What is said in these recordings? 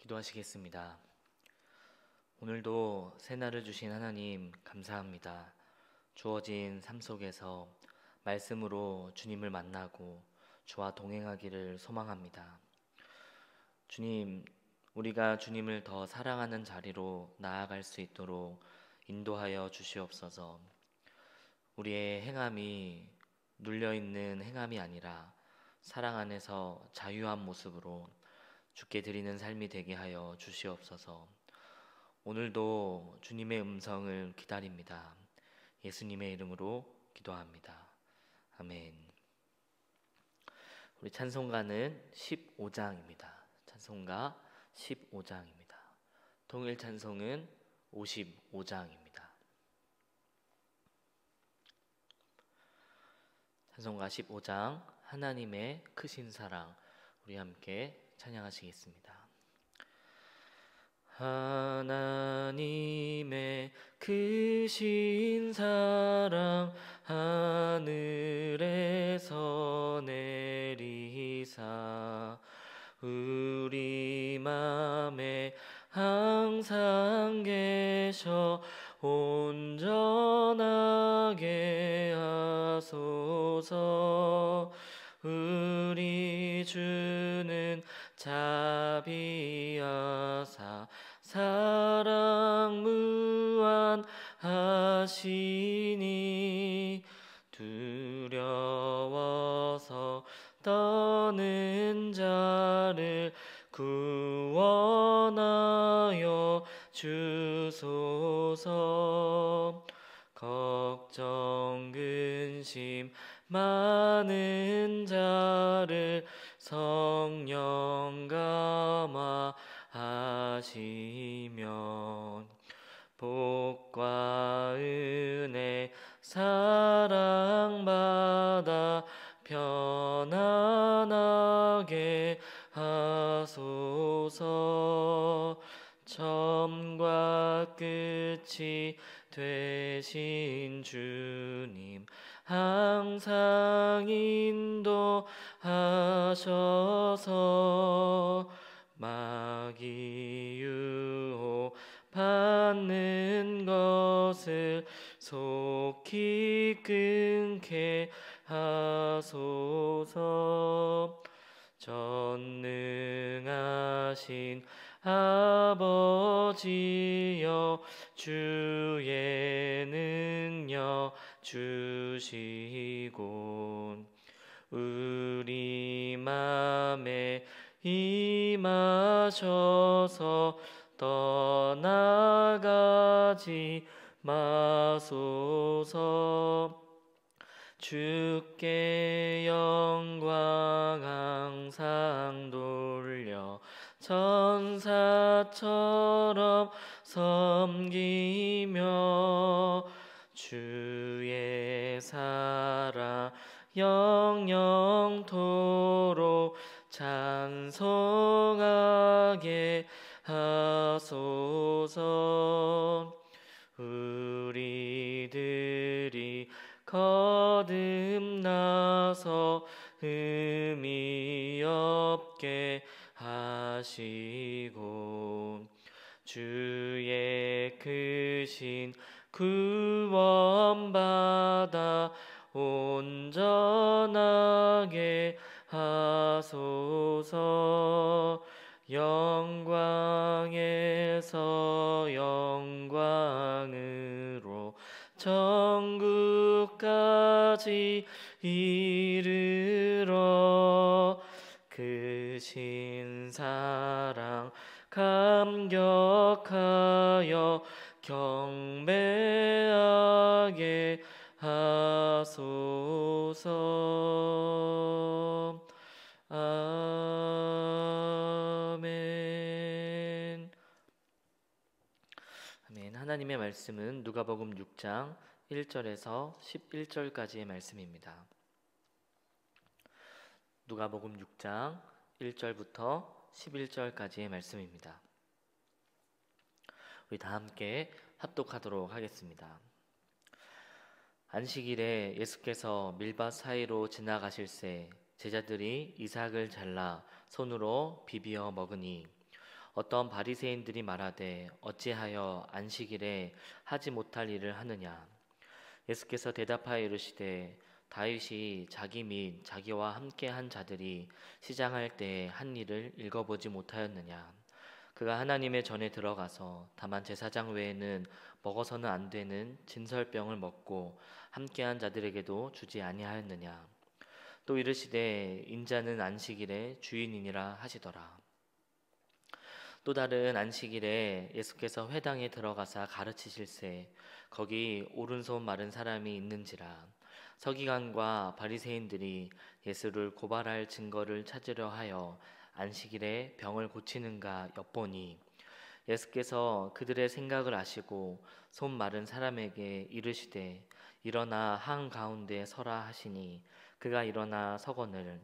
기도하시겠습니다. 오늘도 새날을 주신 하나님 감사합니다. 주어진 삶 속에서 말씀으로 주님을 만나고 주와 동행하기를 소망합니다. 주님, 우리가 주님을 더 사랑하는 자리로 나아갈 수 있도록 인도하여 주시옵소서. 우리의 행함이 눌려있는 행함이 아니라 사랑 안에서 자유한 모습으로 주께 드리는 삶이 되게 하여 주시옵소서. 오늘도 주님의 음성을 기다립니다. 예수님의 이름으로 기도합니다. 아멘. 우리 찬송가는 15장입니다. 찬송가 15장입니다. 통일 찬송은 55장입니다. 찬송가 15장 하나님의 크신 사랑, 우리 함께 찬양하시겠습니다. 하나님의 크신 사랑 하늘에서 내리사 우리 맘에 항상 계셔 온전하게 하소서. 우리 주는 자비하사 사랑 무한하시니 두려워서 떠는 자를 구원하여 주소서. 걱정 근심 많은 자를 성령 감화하시면 복과 은혜 사랑받아 편안하게 하소서. 처음과 끝이 되신 주님 항상 인도하셔서 마귀 유혹 받는 것을 속히 끊게 하소서. 전능하신 아버지여 주의 능력 주시고 우리 맘에 임하셔서 떠나가지 마소서. 주께 영광 항상 돌려 천사처럼 섬기며 주의 사랑 영영토록 찬송하게 하소서. 우리들이 거듭나서 의미 없게 하시고 주의 크신 구원받아 온전하게 하소서. 영광에서 영광으로 천국까지 이르러 크신 사랑 감격하여 경배하게 하소서. 아멘. 아멘. 하나님의 말씀은 누가복음 6장 1절에서 11절까지의 말씀입니다. 누가복음 6장 1절부터 11절까지의 말씀입니다. 우리 다 함께 합독하도록 하겠습니다. 안식일에 예수께서 밀밭 사이로 지나가실새 제자들이 이삭을 잘라 손으로 비비어 먹으니 어떤 바리새인들이 말하되 어찌하여 안식일에 하지 못할 일을 하느냐. 예수께서 대답하여 이르시되 다윗이 자기 및 자기와 함께 한 자들이 시장할 때에 한 일을 읽어보지 못하였느냐. 그가 하나님의 전에 들어가서 다만 제사장 외에는 먹어서는 안 되는 진설병을 먹고 함께한 자들에게도 주지 아니하였느냐. 또 이르시되 인자는 안식일의 주인이니라 하시더라. 또 다른 안식일에 예수께서 회당에 들어가사 가르치실세 거기 오른손 마른 사람이 있는지라. 서기관과 바리새인들이 예수를 고발할 증거를 찾으려 하여 안식일에 병을 고치는가 엿보니 예수께서 그들의 생각을 아시고 손 마른 사람에게 이르시되 일어나 한 가운데 서라 하시니 그가 일어나 서거늘.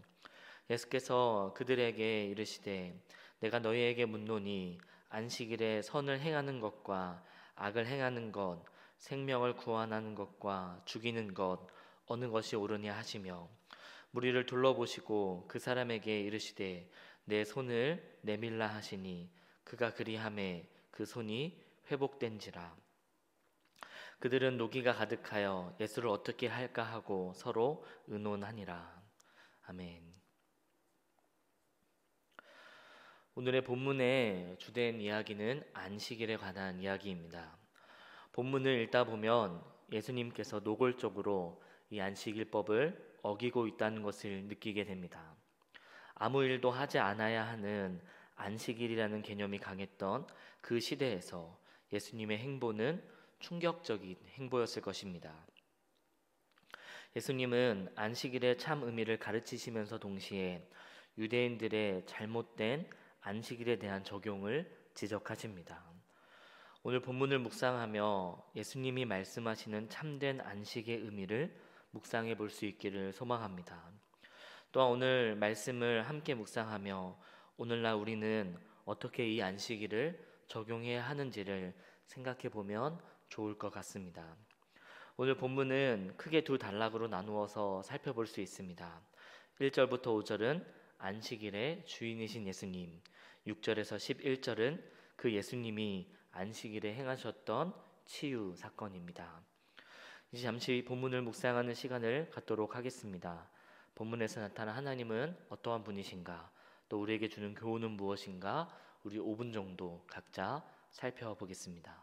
예수께서 그들에게 이르시되 내가 너희에게 묻노니 안식일에 선을 행하는 것과 악을 행하는 것, 생명을 구원하는 것과 죽이는 것 어느 것이 옳으냐 하시며 무리를 둘러보시고 그 사람에게 이르시되 내 손을 내밀라 하시니 그가 그리하매 그 손이 회복된지라. 그들은 노기가 가득하여 예수를 어떻게 할까 하고 서로 의논하니라. 아멘. 오늘의 본문의 주된 이야기는 안식일에 관한 이야기입니다. 본문을 읽다 보면 예수님께서 노골적으로 이 안식일법을 어기고 있다는 것을 느끼게 됩니다. 아무 일도 하지 않아야 하는 안식일이라는 개념이 강했던 그 시대에서 예수님의 행보는 충격적인 행보였을 것입니다. 예수님은 안식일의 참 의미를 가르치시면서 동시에 유대인들의 잘못된 안식일에 대한 적용을 지적하십니다. 오늘 본문을 묵상하며 예수님이 말씀하시는 참된 안식의 의미를 묵상해 볼 수 있기를 소망합니다. 또한 오늘 말씀을 함께 묵상하며 오늘날 우리는 어떻게 이 안식일을 적용해야 하는지를 생각해 보면 좋을 것 같습니다. 오늘 본문은 크게 두 단락으로 나누어서 살펴볼 수 있습니다. 1절부터 5절은 안식일의 주인이신 예수님, 6절에서 11절은 그 예수님이 안식일에 행하셨던 치유 사건입니다. 이제 잠시 본문을 묵상하는 시간을 갖도록 하겠습니다. 본문에서 나타난 하나님은 어떠한 분이신가, 또 우리에게 주는 교훈은 무엇인가, 우리 5분 정도 각자 살펴보겠습니다.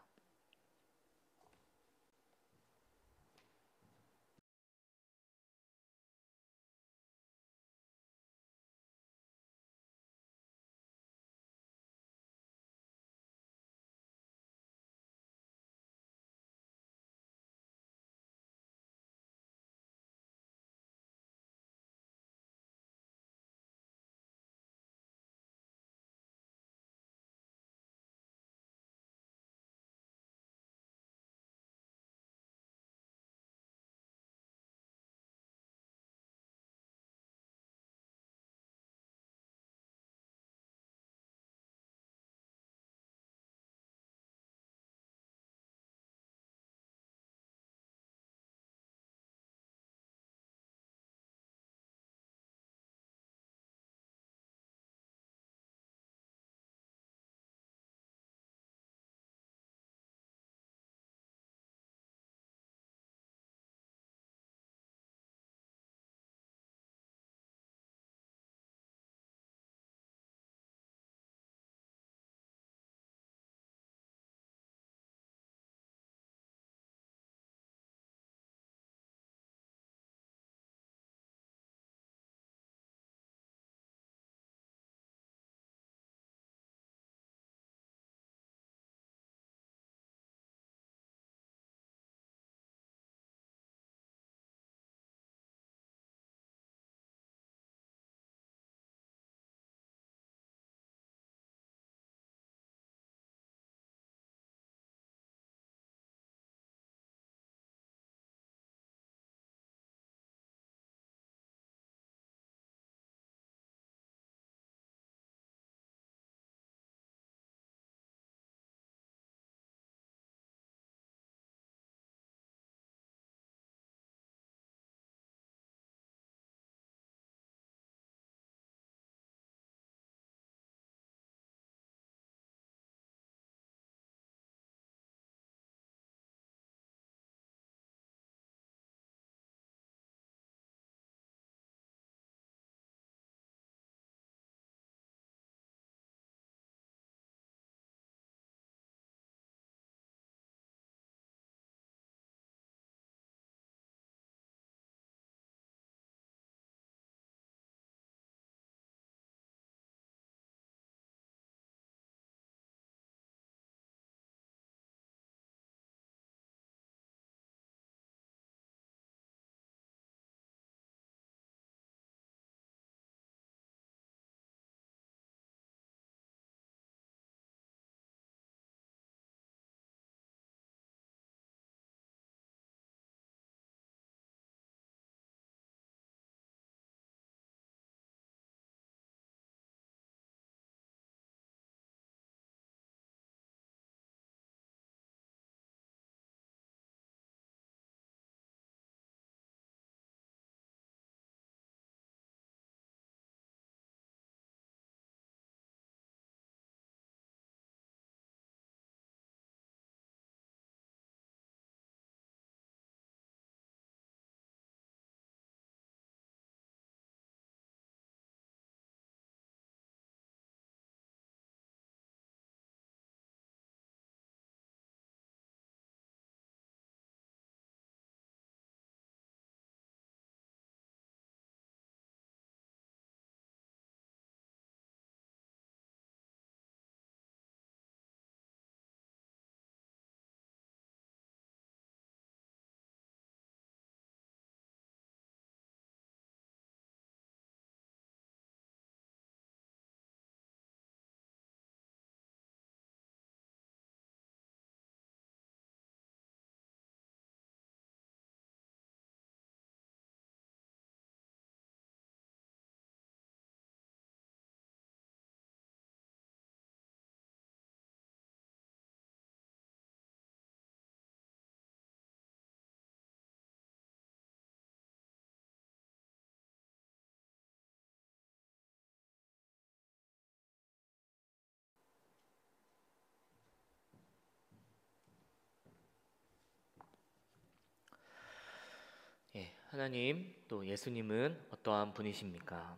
하나님, 또 예수님은 어떠한 분이십니까?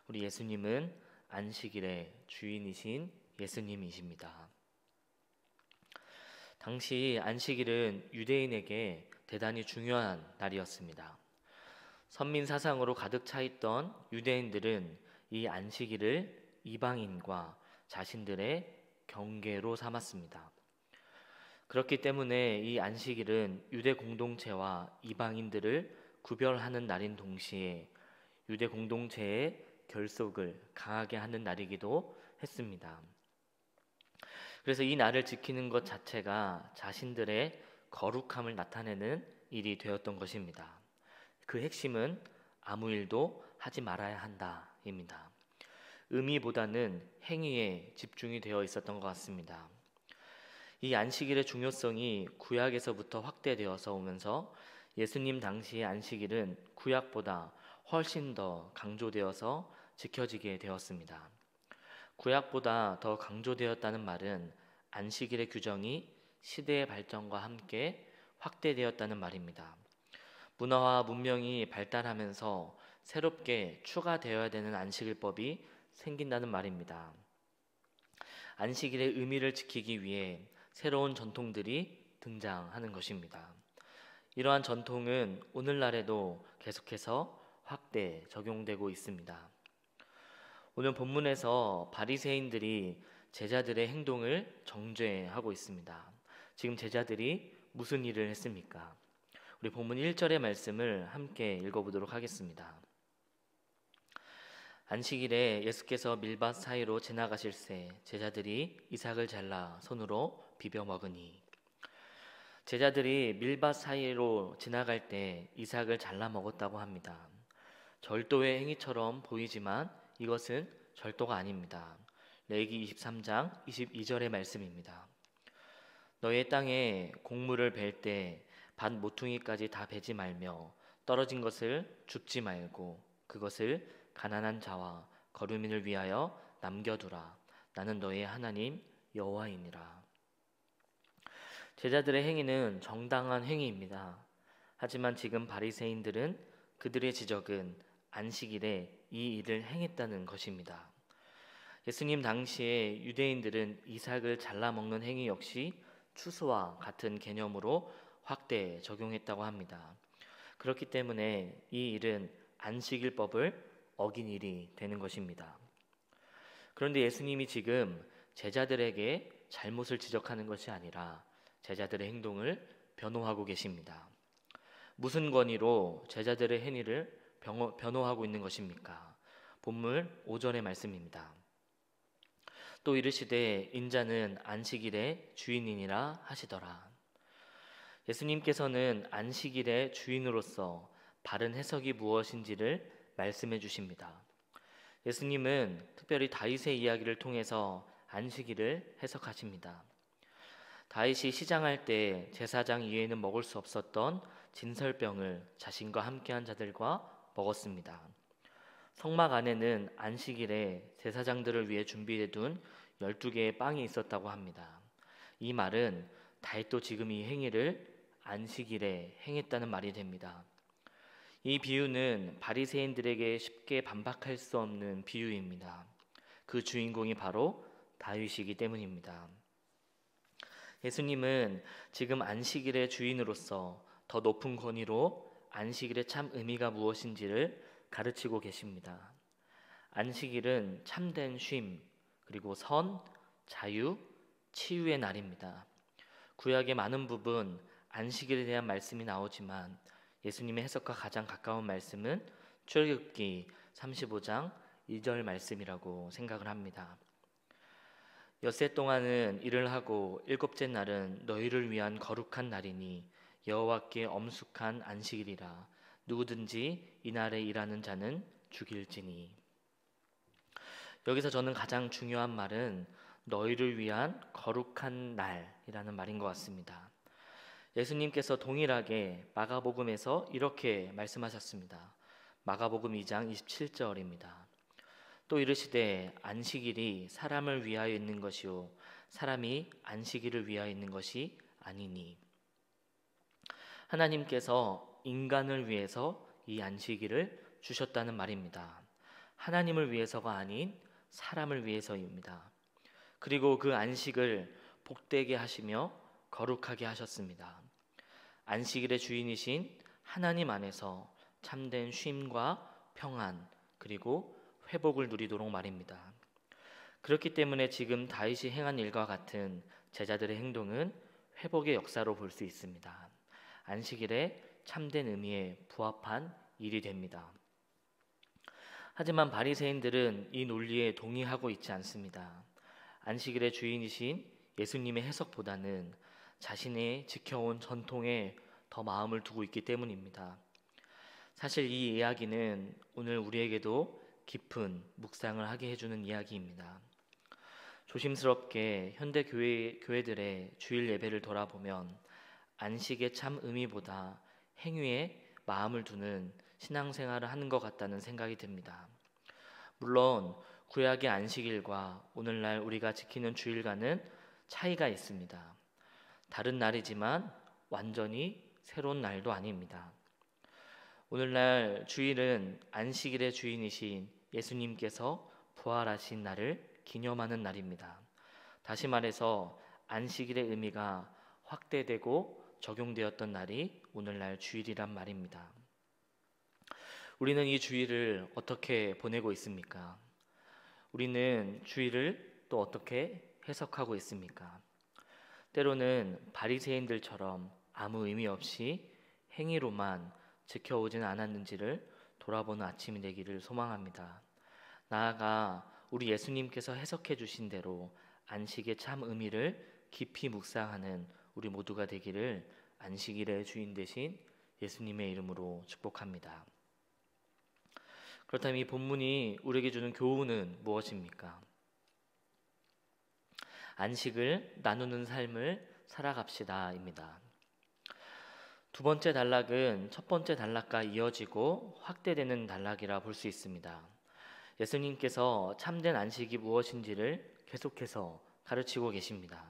우리 예수님은 안식일의 주인이신 예수님이십니다. 당시 안식일은 유대인에게 대단히 중요한 날이었습니다. 선민 사상으로 가득 차 있던 유대인들은 이 안식일을 이방인과 자신들의 경계로 삼았습니다. 그렇기 때문에 이 안식일은 유대 공동체와 이방인들을 구별하는 날인 동시에 유대 공동체의 결속을 강하게 하는 날이기도 했습니다. 그래서 이 날을 지키는 것 자체가 자신들의 거룩함을 나타내는 일이 되었던 것입니다. 그 핵심은 아무 일도 하지 말아야 한다입니다. 의미보다는 행위에 집중이 되어 있었던 것 같습니다. 이 안식일의 중요성이 구약에서부터 확대되어서 오면서 예수님 당시의 안식일은 구약보다 훨씬 더 강조되어서 지켜지게 되었습니다. 구약보다 더 강조되었다는 말은 안식일의 규정이 시대의 발전과 함께 확대되었다는 말입니다. 문화와 문명이 발달하면서 새롭게 추가되어야 되는 안식일법이 생긴다는 말입니다. 안식일의 의미를 지키기 위해 새로운 전통들이 등장하는 것입니다. 이러한 전통은 오늘날에도 계속해서 확대 적용되고 있습니다. 오늘 본문에서 바리새인들이 제자들의 행동을 정죄하고 있습니다. 지금 제자들이 무슨 일을 했습니까? 우리 본문 1절의 말씀을 함께 읽어보도록 하겠습니다. 안식일에 예수께서 밀밭 사이로 지나가실새 제자들이 이삭을 잘라 손으로 비벼 먹으니. 제자들이 밀밭 사이로 지나갈 때 이삭을 잘라 먹었다고 합니다. 절도의 행위처럼 보이지만 이것은 절도가 아닙니다. 레위기 23장 22절의 말씀입니다. 너의 땅에 곡물을 벨 때 밭 모퉁이까지 다 베지 말며 떨어진 것을 줍지 말고 그것을 가난한 자와 거류민을 위하여 남겨두라. 나는 너의 하나님 여호와이니라. 제자들의 행위는 정당한 행위입니다. 하지만 지금 바리새인들은 그들의 지적은 안식일에 이 일을 행했다는 것입니다. 예수님 당시에 유대인들은 이삭을 잘라 먹는 행위 역시 추수와 같은 개념으로 확대 적용했다고 합니다. 그렇기 때문에 이 일은 안식일법을 어긴 일이 되는 것입니다. 그런데 예수님이 지금 제자들에게 잘못을 지적하는 것이 아니라 제자들의 행동을 변호하고 계십니다. 무슨 권위로 제자들의 행위를 변호하고 있는 것입니까? 본문 5절의 말씀입니다. 또 이르시되 인자는 안식일의 주인이니라 하시더라. 예수님께서는 안식일의 주인으로서 바른 해석이 무엇인지를 말씀해 주십니다. 예수님은 특별히 다윗의 이야기를 통해서 안식일을 해석하십니다. 다윗이 시장할 때 제사장 이외에는 먹을 수 없었던 진설병을 자신과 함께한 자들과 먹었습니다. 성막 안에는 안식일에 제사장들을 위해 준비해둔 12개의 빵이 있었다고 합니다. 이 말은 다윗도 지금 이 행위를 안식일에 행했다는 말이 됩니다. 이 비유는 바리새인들에게 쉽게 반박할 수 없는 비유입니다. 그 주인공이 바로 다윗이기 때문입니다. 예수님은 지금 안식일의 주인으로서 더 높은 권위로 안식일의 참 의미가 무엇인지를 가르치고 계십니다. 안식일은 참된 쉼, 그리고 선, 자유, 치유의 날입니다. 구약의 많은 부분 안식일에 대한 말씀이 나오지만 예수님의 해석과 가장 가까운 말씀은 출애굽기 35장 2절 말씀이라고 생각을 합니다. 엿새 동안은 일을 하고 일곱째 날은 너희를 위한 거룩한 날이니 여호와께 엄숙한 안식일이라. 누구든지 이날에 일하는 자는 죽일지니. 여기서 저는 가장 중요한 말은 너희를 위한 거룩한 날이라는 말인 것 같습니다. 예수님께서 동일하게 마가복음에서 이렇게 말씀하셨습니다. 마가복음 2장 27절입니다. 또 이르시되 안식일이 사람을 위하여 있는 것이요 사람이 안식일을 위하여 있는 것이 아니니. 하나님께서 인간을 위해서 이 안식일을 주셨다는 말입니다. 하나님을 위해서가 아닌 사람을 위해서입니다. 그리고 그 안식을 복되게 하시며 거룩하게 하셨습니다. 안식일의 주인이신 하나님 안에서 참된 쉼과 평안 그리고 회복을 누리도록 말입니다. 그렇기 때문에 지금 다윗이 행한 일과 같은 제자들의 행동은 회복의 역사로 볼 수 있습니다. 안식일의 참된 의미에 부합한 일이 됩니다. 하지만 바리새인들은 이 논리에 동의하고 있지 않습니다. 안식일의 주인이신 예수님의 해석보다는 자신이 지켜온 전통에 더 마음을 두고 있기 때문입니다. 사실 이 이야기는 오늘 우리에게도 깊은 묵상을 하게 해주는 이야기입니다. 조심스럽게 현대 교회들의 주일 예배를 돌아보면 안식의 참 의미보다 행위에 마음을 두는 신앙생활을 하는 것 같다는 생각이 듭니다. 물론 구약의 안식일과 오늘날 우리가 지키는 주일과는 차이가 있습니다. 다른 날이지만 완전히 새로운 날도 아닙니다. 오늘날 주일은 안식일의 주인이신 예수님께서 부활하신 날을 기념하는 날입니다. 다시 말해서 안식일의 의미가 확대되고 적용되었던 날이 오늘날 주일이란 말입니다. 우리는 이 주일을 어떻게 보내고 있습니까? 우리는 주일을 또 어떻게 해석하고 있습니까? 때로는 바리새인들처럼 아무 의미 없이 행위로만 지켜오지는 않았는지를 돌아보는 아침이 되기를 소망합니다. 나아가 우리 예수님께서 해석해 주신 대로 안식의 참 의미를 깊이 묵상하는 우리 모두가 되기를 안식일의 주인 되신 예수님의 이름으로 축복합니다. 그렇다면 이 본문이 우리에게 주는 교훈은 무엇입니까? 안식을 나누는 삶을 살아갑시다입니다. 두 번째 단락은 첫 번째 단락과 이어지고 확대되는 단락이라 볼 수 있습니다. 예수님께서 참된 안식이 무엇인지를 계속해서 가르치고 계십니다.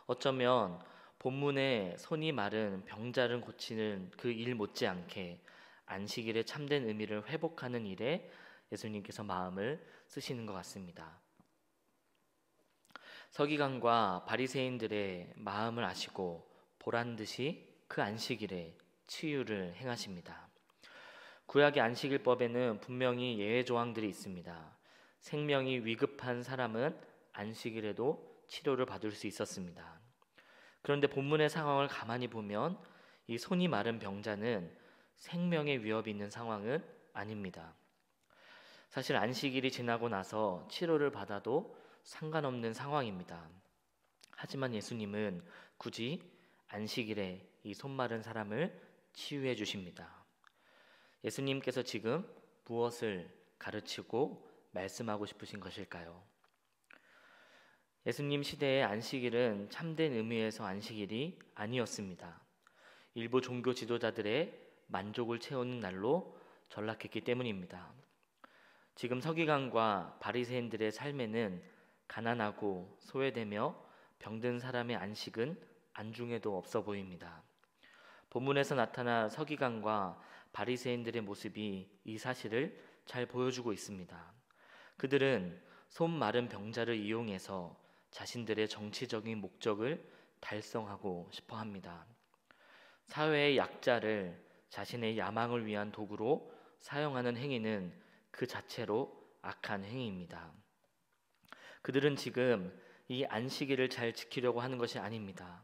어쩌면 본문에 손이 마른 병자를 고치는 그 일 못지않게 안식일의 참된 의미를 회복하는 일에 예수님께서 마음을 쓰시는 것 같습니다. 서기관과 바리새인들의 마음을 아시고 보란 듯이 그 안식일에 치유를 행하십니다. 구약의 안식일법에는 분명히 예외 조항들이 있습니다. 생명이 위급한 사람은 안식일에도 치료를 받을 수 있었습니다. 그런데 본문의 상황을 가만히 보면 이 손이 마른 병자는 생명의 위협이 있는 상황은 아닙니다. 사실 안식일이 지나고 나서 치료를 받아도 상관없는 상황입니다. 하지만 예수님은 굳이 안식일에 이 손 마른 사람을 치유해 주십니다. 예수님께서 지금 무엇을 가르치고 말씀하고 싶으신 것일까요? 예수님 시대의 안식일은 참된 의미에서 안식일이 아니었습니다. 일부 종교 지도자들의 만족을 채우는 날로 전락했기 때문입니다. 지금 서기관과 바리새인들의 삶에는 가난하고 소외되며 병든 사람의 안식은 안중에도 없어 보입니다. 본문에서 나타난 서기관과 바리새인들의 모습이 이 사실을 잘 보여주고 있습니다. 그들은 손 마른 병자를 이용해서 자신들의 정치적인 목적을 달성하고 싶어 합니다. 사회의 약자를 자신의 야망을 위한 도구로 사용하는 행위는 그 자체로 악한 행위입니다. 그들은 지금 이 안식일을 잘 지키려고 하는 것이 아닙니다.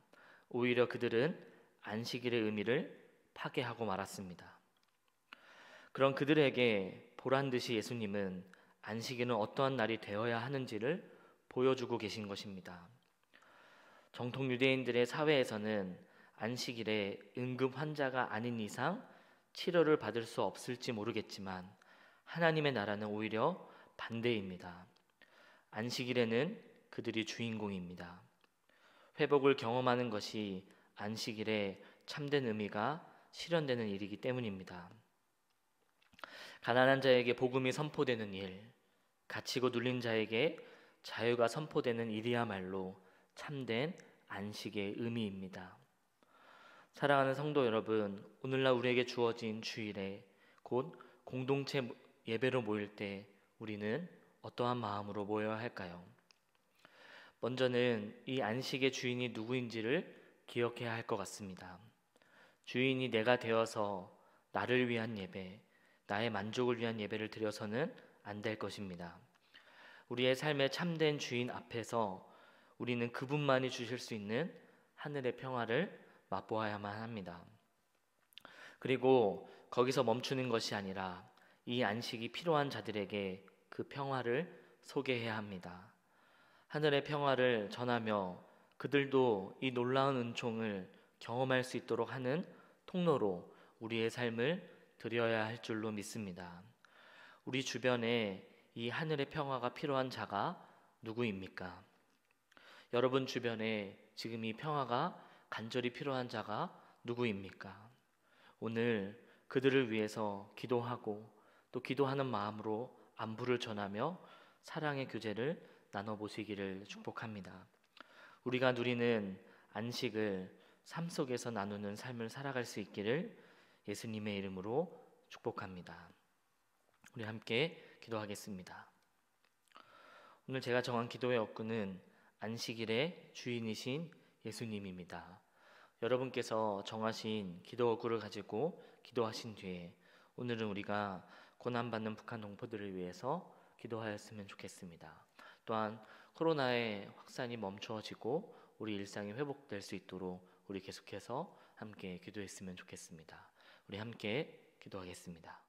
오히려 그들은 안식일의 의미를 파괴하고 말았습니다. 그런 그들에게 보란 듯이 예수님은 안식일은 어떠한 날이 되어야 하는지를 보여주고 계신 것입니다. 정통 유대인들의 사회에서는 안식일에 응급 환자가 아닌 이상 치료를 받을 수 없을지 모르겠지만 하나님의 나라는 오히려 반대입니다. 안식일에는 그들이 주인공입니다. 회복을 경험하는 것이 안식일의 참된 의미가 실현되는 일이기 때문입니다. 가난한 자에게 복음이 선포되는 일, 갇히고 눌린 자에게 자유가 선포되는 일이야말로 참된 안식의 의미입니다. 사랑하는 성도 여러분, 오늘날 우리에게 주어진 주일에 곧 공동체 예배로 모일 때 우리는 어떠한 마음으로 모여야 할까요? 먼저는 이 안식의 주인이 누구인지를 기억해야 할 것 같습니다. 주인이 내가 되어서 나를 위한 예배, 나의 만족을 위한 예배를 드려서는 안 될 것입니다. 우리의 삶의 참된 주인 앞에서 우리는 그분만이 주실 수 있는 하늘의 평화를 맛보아야만 합니다. 그리고 거기서 멈추는 것이 아니라 이 안식이 필요한 자들에게 그 평화를 소개해야 합니다. 하늘의 평화를 전하며 그들도 이 놀라운 은총을 경험할 수 있도록 하는 통로로 우리의 삶을 드려야 할 줄로 믿습니다. 우리 주변에 이 하늘의 평화가 필요한 자가 누구입니까? 여러분 주변에 지금 이 평화가 간절히 필요한 자가 누구입니까? 오늘 그들을 위해서 기도하고 또 기도하는 마음으로 안부를 전하며 사랑의 교제를 나눠보시기를 축복합니다. 우리가 누리는 안식을 삶 속에서 나누는 삶을 살아갈 수 있기를 예수님의 이름으로 축복합니다. 우리 함께 기도하겠습니다. 오늘 제가 정한 기도의 obj는 안식일의 주인이신 예수님입니다. 여러분께서 정하신 기도 obj를 가지고 기도하신 뒤에 오늘은 우리가 고난받는 북한 동포들을 위해서 기도하였으면 좋겠습니다. 또한 코로나의 확산이 멈춰지고 우리 일상이 회복될 수 있도록 우리 계속해서 함께 기도했으면 좋겠습니다. 우리 함께 기도하겠습니다.